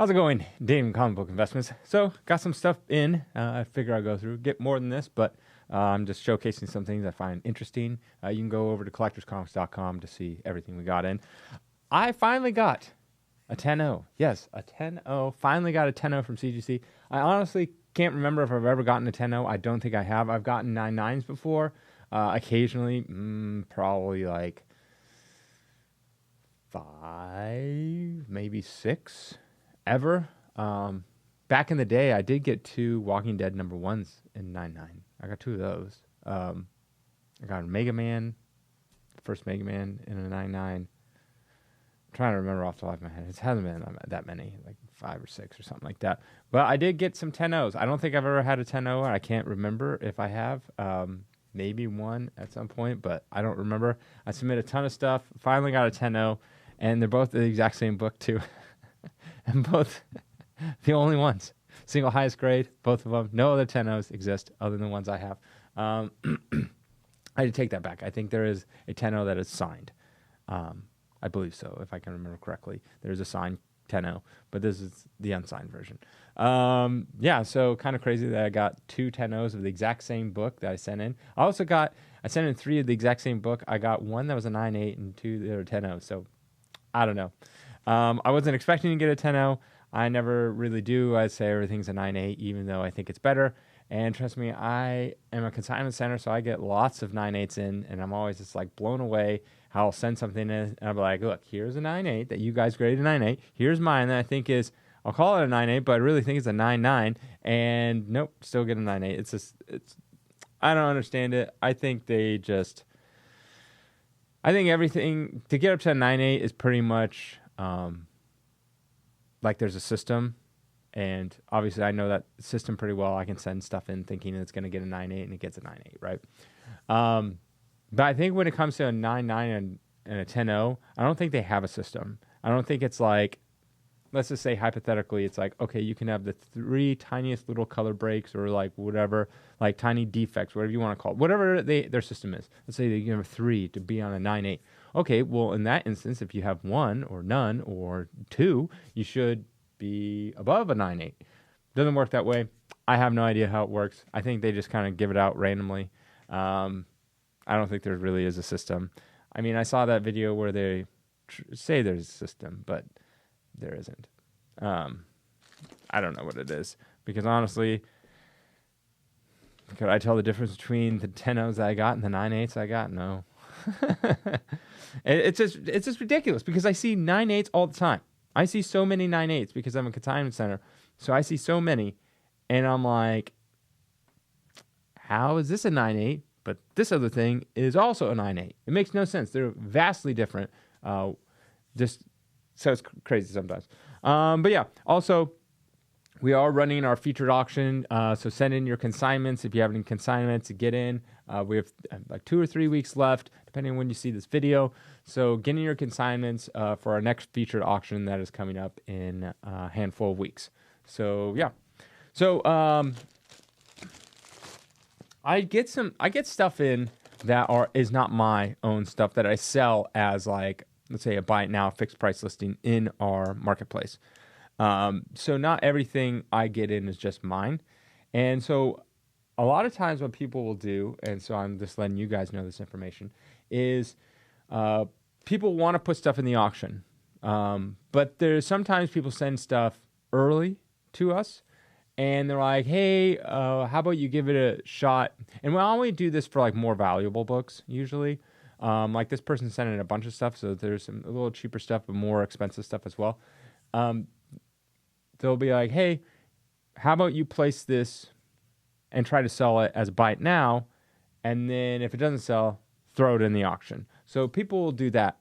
How's it going, Dame Comic Book Investments? So, got some stuff in. I figure I'll go through, get more than this, but I'm just showcasing some things I find interesting. You can go over to collectorscomics.com to see everything we got in. I finally got a 10.0. Yes, a 10.0. Finally got a 10.0 from CGC. I honestly can't remember if I've ever gotten a 10.0. I don't think I have. I've gotten 9.9s before. Occasionally, probably like 5, maybe 6 ever. Back in the day, I did get 2 Walking Dead #1s in 9.9. I got 2 of those. I got a Mega Man, first Mega Man in a 9.9. I'm trying to remember off the top of my head. It hasn't been that many, like 5 or 6 or something like that. But I did get some 10.0s. I don't think I've ever had a 10.0. I can't remember if I have. Maybe one at some point, but I don't remember. I submitted a ton of stuff. Finally got a 10.0, and they're both the exact same book too. And both the only ones. Single highest grade, both of them. No other 10.0s exist other than the ones I have. I had to take that back. I think there is a 10.0 that is signed. I believe so, if I can remember correctly. There's a signed 10.0, but this is the unsigned version. Yeah, so kind of crazy that I got 2 10.0s of the exact same book that I sent in. I sent in 3 of the exact same book. I got 1 that was a 9.8 and 2 that were 10.0, so I don't know. I wasn't expecting to get a 10.0. I never really do. I'd say everything's a 9.8, even though I think it's better. And trust me, I am a consignment center, so I get lots of 9.8s in, and I'm always just like blown away how I'll send something in, and I'll be like, look, here's a 9.8 that you guys graded a 9.8. Here's mine that I think is, I'll call it a 9.8, but I really think it's a 9.9. And nope, still get a 9.8. It's just, I don't understand it. I think everything, to get up to a 9.8 is pretty much like there's a system. And obviously I know that system pretty well. I can send stuff in thinking it's going to get a 9.8 and it gets a 9.8, right? But I think when it comes to a 9.9 and a 10.0, I don't think they have a system. I don't think it's like, let's just say hypothetically, it's like, okay, you can have the 3 tiniest little color breaks or like whatever, like tiny defects, whatever you want to call it, whatever their system is. Let's say you have 3 to be on a 9.8. Okay, well, in that instance, if you have 1 or none or 2, you should be above a 9.8. Doesn't work that way. I have no idea how it works. I think they just kind of give it out randomly. I don't think there really is a system. I mean, I saw that video where they say there's a system, but there isn't. I don't know what it is, because honestly, could I tell the difference between the 10.0s that I got and the 9.8s I got? No. It's just ridiculous, because I see 9.8s all the time. I see so many 9.8s because I'm a consignment center. So I see so many, and I'm like, how is this a 9.8? But this other thing is also a 9.8. It makes no sense. They're vastly different. Just so it's crazy sometimes. But yeah, also, we are running our featured auction. So send in your consignments if you have any consignments to get in. We have like 2 or 3 weeks left, depending on when you see this video. So get in your consignments for our next featured auction that is coming up in a handful of weeks. So yeah. So I get stuff in that is not my own stuff that I sell as, like, let's say a buy it now fixed price listing in our marketplace. So not everything I get in is just mine. And so a lot of times what people will do, and so I'm just letting you guys know this information, is people want to put stuff in the auction. But there's sometimes people send stuff early to us, and they're like, hey, how about you give it a shot? And we only do this for like more valuable books usually. Like this person sent in a bunch of stuff, so there's a little cheaper stuff, but more expensive stuff as well. They'll be like, hey, how about you place this and try to sell it as buy it now, and then if it doesn't sell, throw it in the auction. So people will do that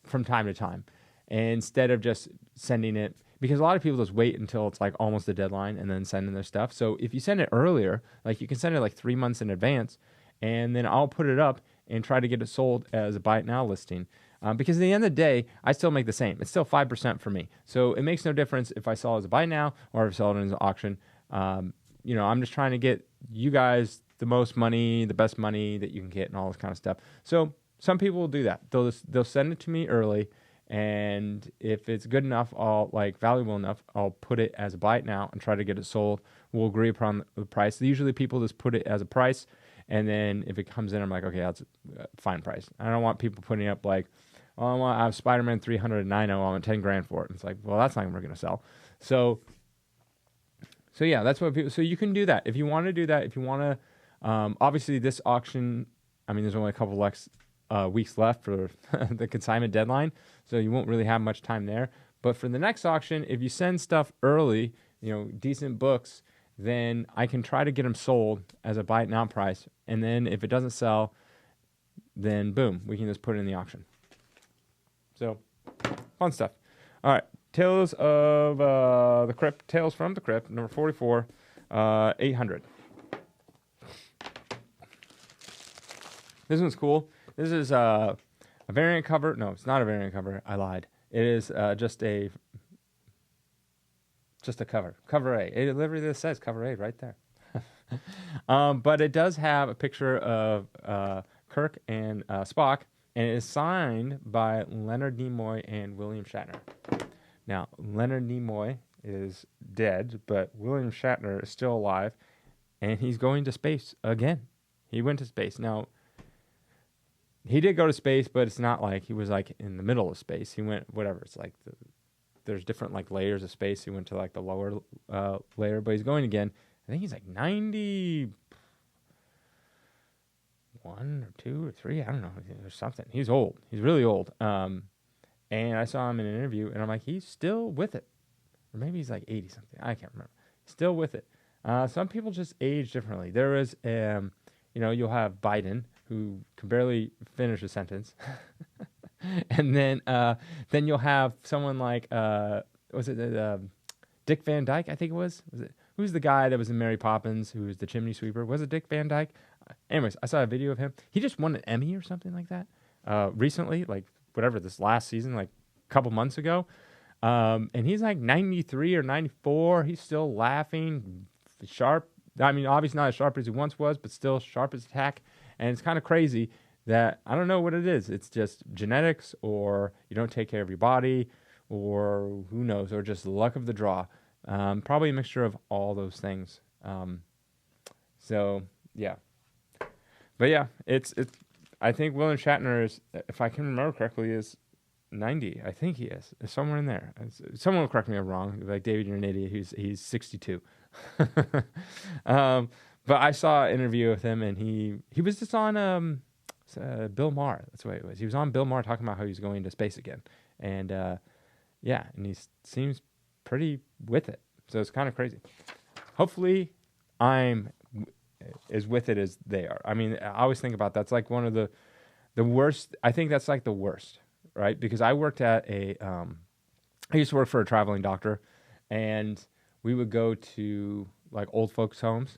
from time to time, instead of just sending it, because a lot of people just wait until it's like almost the deadline and then send in their stuff. So if you send it earlier, like you can send it like 3 months in advance, and then I'll put it up and try to get it sold as a buy it now listing. Because at the end of the day, I still make the same. It's still 5% for me. So it makes no difference if I sell it as a buy now or if I sell it as an auction. I'm just trying to get you guys the most money, the best money that you can get, and all this kind of stuff. So some people will do that. They'll send it to me early, And if it's good enough, valuable enough, I'll put it as a buy it now and try to get it sold. We'll agree upon the price. Usually people just put it as a price, and then if it comes in, I'm like, okay, that's a fine price. I don't want people putting up like, oh, I have Spider-Man 309, I want 10 grand for it. And it's like, well, that's not going to sell. So yeah, that's what people. So you can do that if you want to do that. If you want to, obviously this auction. I mean, there's only a couple weeks left for the consignment deadline, so you won't really have much time there. But for the next auction, if you send stuff early, decent books, then I can try to get them sold as a buy it now price. And then if it doesn't sell, then boom, we can just put it in the auction. So fun stuff. All right. Tales of the Crypt, Tales from the Crypt, number 44, 800. This one's cool. This is a variant cover. No, it's not a variant cover. I lied. It is just a cover. Cover A. It literally says cover A right there. But it does have a picture of Kirk and Spock, and it is signed by Leonard Nimoy and William Shatner. Now, Leonard Nimoy is dead, but William Shatner is still alive, and he's going to space again. He went to space. Now, he did go to space, but it's not like he was like in the middle of space. He went, whatever. It's like there's different like layers of space. He went to like the lower layer, but he's going again. I think he's like 91 or 2 or 3. I don't know. There's something. He's old. He's really old. And I saw him in an interview, and I'm like, he's still with it. Or maybe he's like 80 something. I can't remember. Still with it. Some people just age differently. There is, you'll have Biden, who can barely finish a sentence. And then you'll have someone like, Dick Van Dyke, I think it was. Who's the guy that was in Mary Poppins, who was the chimney sweeper? Was it Dick Van Dyke? Anyways, I saw a video of him. He just won an Emmy or something like that recently, like whatever, this last season, like a couple months ago. And he's like 93 or 94. He's still laughing, sharp. I mean, obviously not as sharp as he once was, but still sharp as a tack. And it's kind of crazy that I don't know what it is. It's just genetics, or you don't take care of your body, or who knows, or just luck of the draw. Probably a mixture of all those things. So yeah, but yeah, it's. I think William Shatner is, if I can remember correctly, is 90. I think he is. It's somewhere in there. Someone will correct me if I'm wrong. Like, David, you're an idiot. He's 62. But I saw an interview with him, and he was just on Bill Maher. That's what it was. He was on Bill Maher talking about how he's going to space again. And and he seems pretty with it. So it's kind of crazy. Hopefully I'm as with it as they are. I mean, I always think about that's like one of the worst. I think that's like the worst, right? Because I worked at I used to work for a traveling doctor, and we would go to like old folks' homes,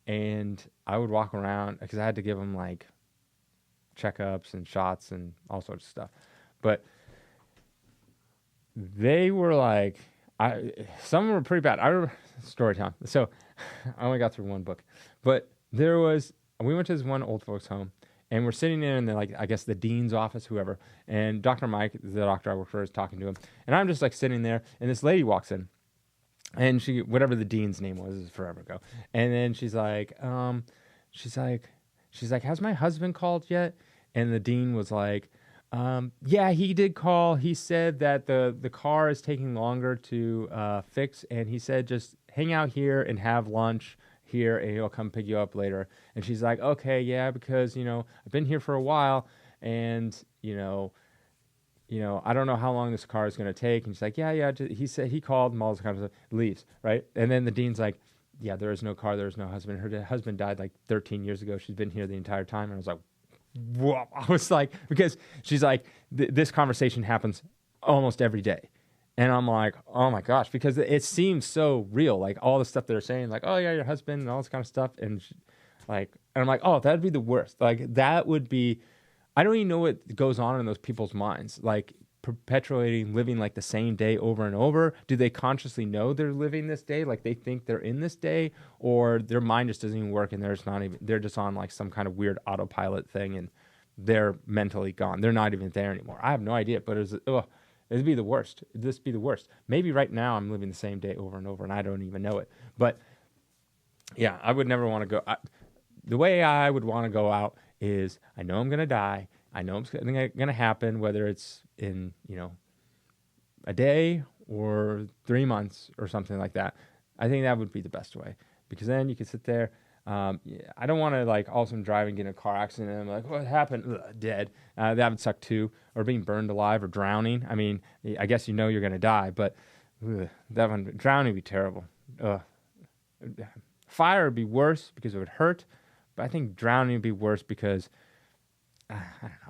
and I would walk around because I had to give them like checkups and shots and all sorts of stuff. But they were like, some of them were pretty bad. I remember story time. So I only got through one book, but we went to this one old folks home, and we're sitting there in I guess the dean's office, whoever, and Dr. Mike, the doctor I work for, is talking to him, and I'm just like sitting there, and this lady walks in, and she, whatever the dean's name was, is forever ago, and then she's like, has my husband called yet? And the dean was like, yeah, he did call. He said that the car is taking longer to fix, and he said just hang out here and have lunch here, and he'll come pick you up later. And she's like, okay, yeah, because I've been here for a while, and I don't know how long this car is going to take. And she's like, yeah. He said he called, and all this kind of stuff. Leaves, right? And then the dean's like, yeah, there is no car, there is no husband. Her husband died like 13 years ago. She's been here the entire time. And I was like, whoa. I was like, because she's like, this conversation happens almost every day. And I'm like, oh my gosh, because it seems so real. Like all the stuff they're saying, like, oh yeah, your husband and all this kind of stuff. And and I'm like, oh, that'd be the worst. Like that would be, I don't even know what goes on in those people's minds. Like perpetuating, living like the same day over and over. Do they consciously know they're living this day? Like they think they're in this day, or their mind just doesn't even work, and they're just on like some kind of weird autopilot thing. And they're mentally gone. They're not even there anymore. I have no idea, but it'd be the worst. It'd just be the worst. Maybe right now I'm living the same day over and over, and I don't even know it. But yeah, I would never want to go. The way I would want to go out is I know I'm going to die. I know it's going to happen, whether it's in, a day or 3 months or something like that. I think that would be the best way, because then you can sit there. I don't want to like all of a sudden drive and get in a car accident and I'm like, what happened? Ugh, dead. That would suck too. Or being burned alive or drowning. I mean, I guess you're going to die, but drowning would be terrible. Fire would be worse because it would hurt, but I think drowning would be worse because I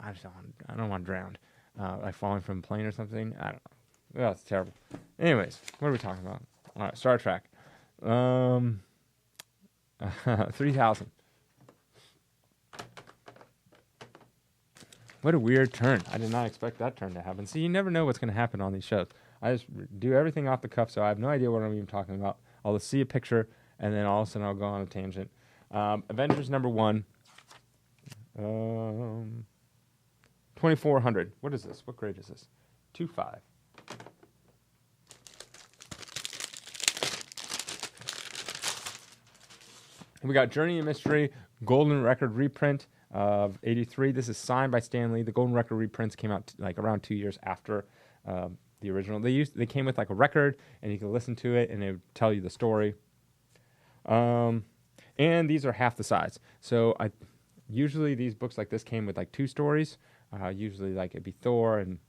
don't know. I don't want drowned. Like falling from a plane or something. I don't know. Oh, it's terrible. Anyways, what are we talking about? All right, Star Trek. 3,000. What a weird turn. I did not expect that turn to happen. See, you never know what's going to happen on these shows. I just do everything off the cuff, so I have no idea what I'm even talking about. I'll just see a picture, and then all of a sudden I'll go on a tangent. Avengers #1. 2400. What is this? What grade is this? 2.5. We got Journey and Mystery, Golden Record reprint of 83. This is signed by Stan Lee. The Golden Record reprints came out like around 2 years after the original. They came with like a record, and you could listen to it, and it would tell you the story. And these are half the size. So usually these books like this came with like 2 stories. Usually like it'd be Thor and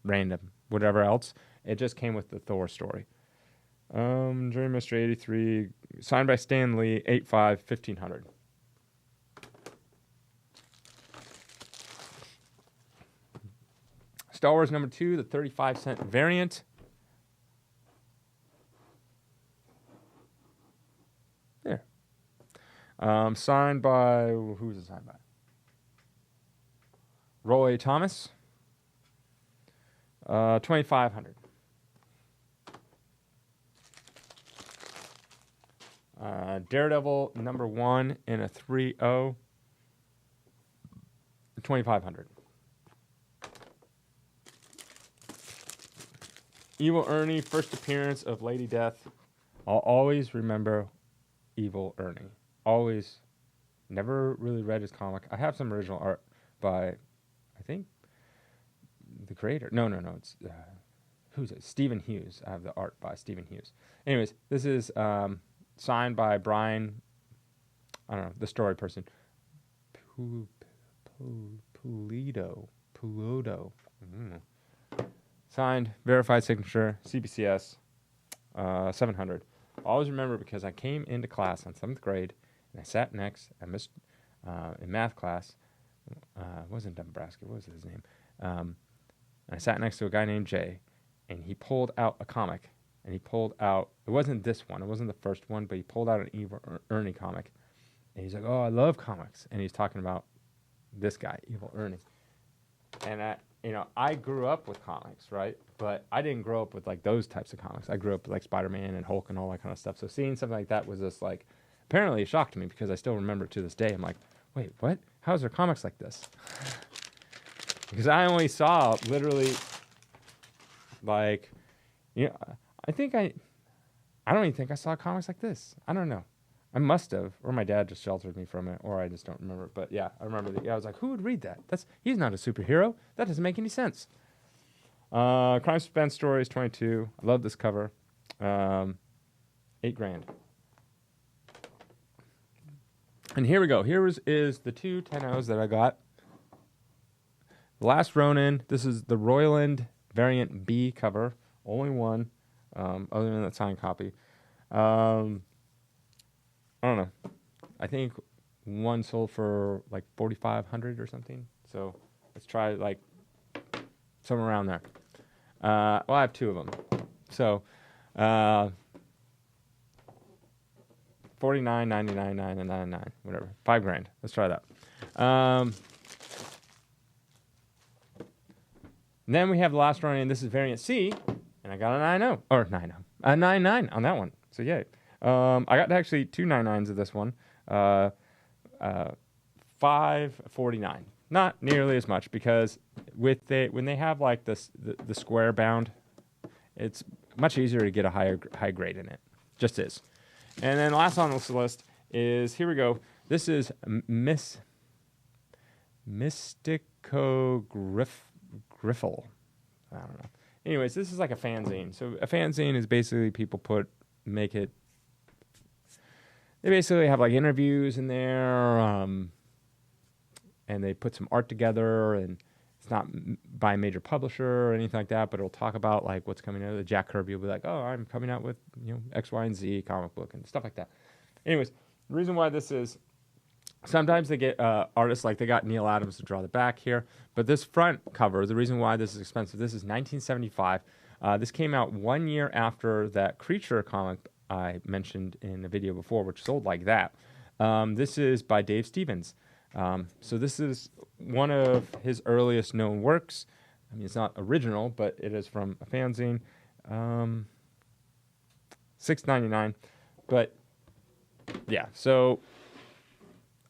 random whatever else. It just came with the Thor story. Journey Mystery 83, signed by Stan Lee, 8.5, 1,500. Star Wars #2, the 35-cent variant. There. Signed by, who's it signed by? Roy Thomas. 2,500. Daredevil #1 in a 3.0, 2,500. Evil Ernie, first appearance of Lady Death. I'll always remember Evil Ernie. Always. Never really read his comic. I have some original art by, I think, the creator. No. It's who's it? Stephen Hughes. I have the art by Stephen Hughes. Anyways, this is signed by Brian. I don't know, the story person. Pulido. Signed, verified signature, CBCS, 700. I always remember because I came into class in 7th grade, and I sat next, in math class, it wasn't Dombrowski, what was his name? I sat next to a guy named Jay, and he pulled out a comic, and he pulled out, it wasn't this one, it wasn't the first one, but he pulled out an Evil Ernie comic, and he's like, oh, I love comics, and he's talking about this guy, Evil Ernie. And I grew up with comics, right? But I didn't grow up with like those types of comics. I grew up with like Spider-Man and Hulk and all that kind of stuff. So seeing something like that was just like, apparently it shocked me because I still remember it to this day. I'm like, wait, what? How is there comics like this? Because I only saw literally like, I don't even think I saw comics like this. I don't know. I must have, or my dad just sheltered me from it, or I just don't remember. But yeah, I remember that. Yeah, I was like, who would read that? He's not a superhero. That doesn't make any sense. Crime Suspense Stories 22. I love this cover. $8,000. And here we go. Here is the 2 10-0s that I got. The Last Ronin. This is the Royland variant B cover. Only one, other than that signed copy. I don't know. I think one sold for like 4,500 or something. So let's try like somewhere around there. Well, I have 2 of them. So 49, 99, 99, whatever. $5,000. Let's try that. Then we have the last one, and this is variant C, and I got a 9.0 or 9.0, a 9.9 on that one. So yay. I got actually 2 9.9s of this one. 549. Not nearly as much because when they have like the square bound, it's much easier to get a high grade in it. Just is. And then last on this list is, here we go. This is Griffle. I don't know. Anyways, this is like a fanzine. So a fanzine is basically people they basically have like interviews in there, and they put some art together, and it's not by a major publisher or anything like that, but it'll talk about like what's coming out. Jack Kirby will be like, oh, I'm coming out with, X, Y, and Z comic book and stuff like that. Anyways, the reason why this is, sometimes they get artists, like they got Neil Adams to draw the back here, but this front cover, the reason why this is expensive, this is 1975. This came out 1 year after that Creature comic I mentioned in a video before, which sold like that. This is by Dave Stevens. So this is one of his earliest known works. I mean, it's not original, but it is from a fanzine. $6.99. But yeah, so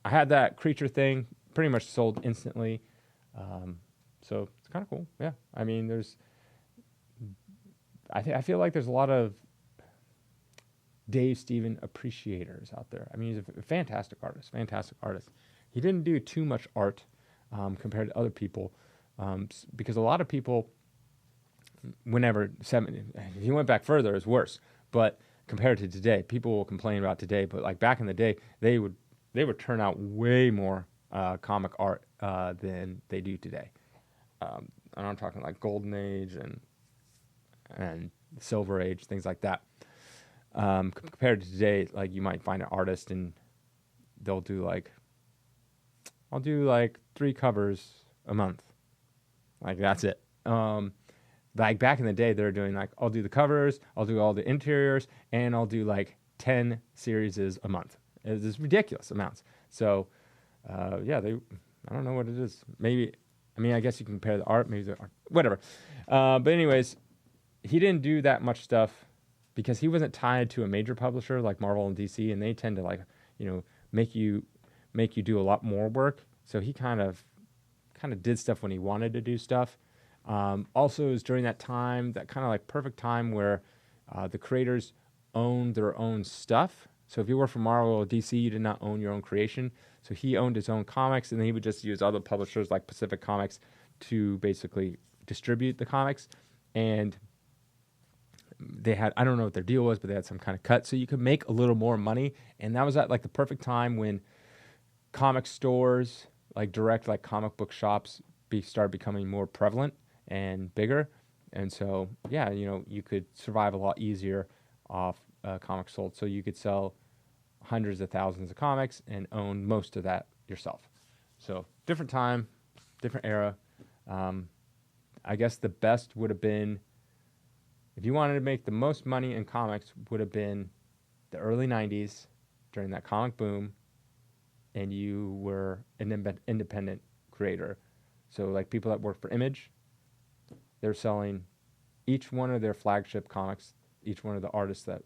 I had that Creature thing pretty much sold instantly. So it's kind of cool. Yeah. I mean, I feel like there's a lot of Dave Stevens appreciators out there. I mean, he's a fantastic artist. He didn't do too much art compared to other people, because a lot of people, if you went back further, it's worse. But compared to today, people will complain about today, but like back in the day, they would turn out way more comic art than they do today. And I'm talking like Golden Age and Silver Age, things like that. Compared to today, like you might find an artist and they'll do like, I'll do like 3 covers a month. Like that's it. Like back in the day, they're doing like, I'll do the covers, I'll do all the interiors, and I'll do like 10 series a month. It's ridiculous amounts. So, yeah, I don't know what it is. Maybe, I mean, I guess you can compare the art, maybe the art, whatever. But anyways, he didn't do that much stuff because he wasn't tied to a major publisher like Marvel and DC, and they tend to like, make you do a lot more work. So he kind of did stuff when he wanted to do stuff. Also, it was during that time, that kind of like perfect time where the creators owned their own stuff. So if you were from Marvel or DC, you did not own your own creation. So he owned his own comics, and then he would just use other publishers like Pacific Comics to basically distribute the comics. And they had, I don't know what their deal was, but they had some kind of cut. So you could make a little more money. And that was at like the perfect time when comic stores, like direct like comic book shops, started becoming more prevalent and bigger. And so, yeah, you could survive a lot easier off comics sold. So you could sell hundreds of thousands of comics and own most of that yourself. So different time, different era. I guess the best would have been, if you wanted to make the most money in comics, would have been the early 90s during that comic boom, and you were an independent creator. So like people that work for Image, they're selling each one of their flagship comics, each one of the artists that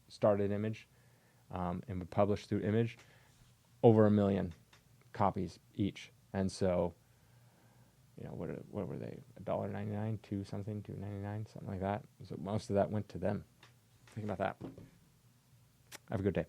started Image and would publish through Image, over 1 million copies each. And so, what were they? $1.99, $2.99, something like that. So most of that went to them. Think about that. Have a good day.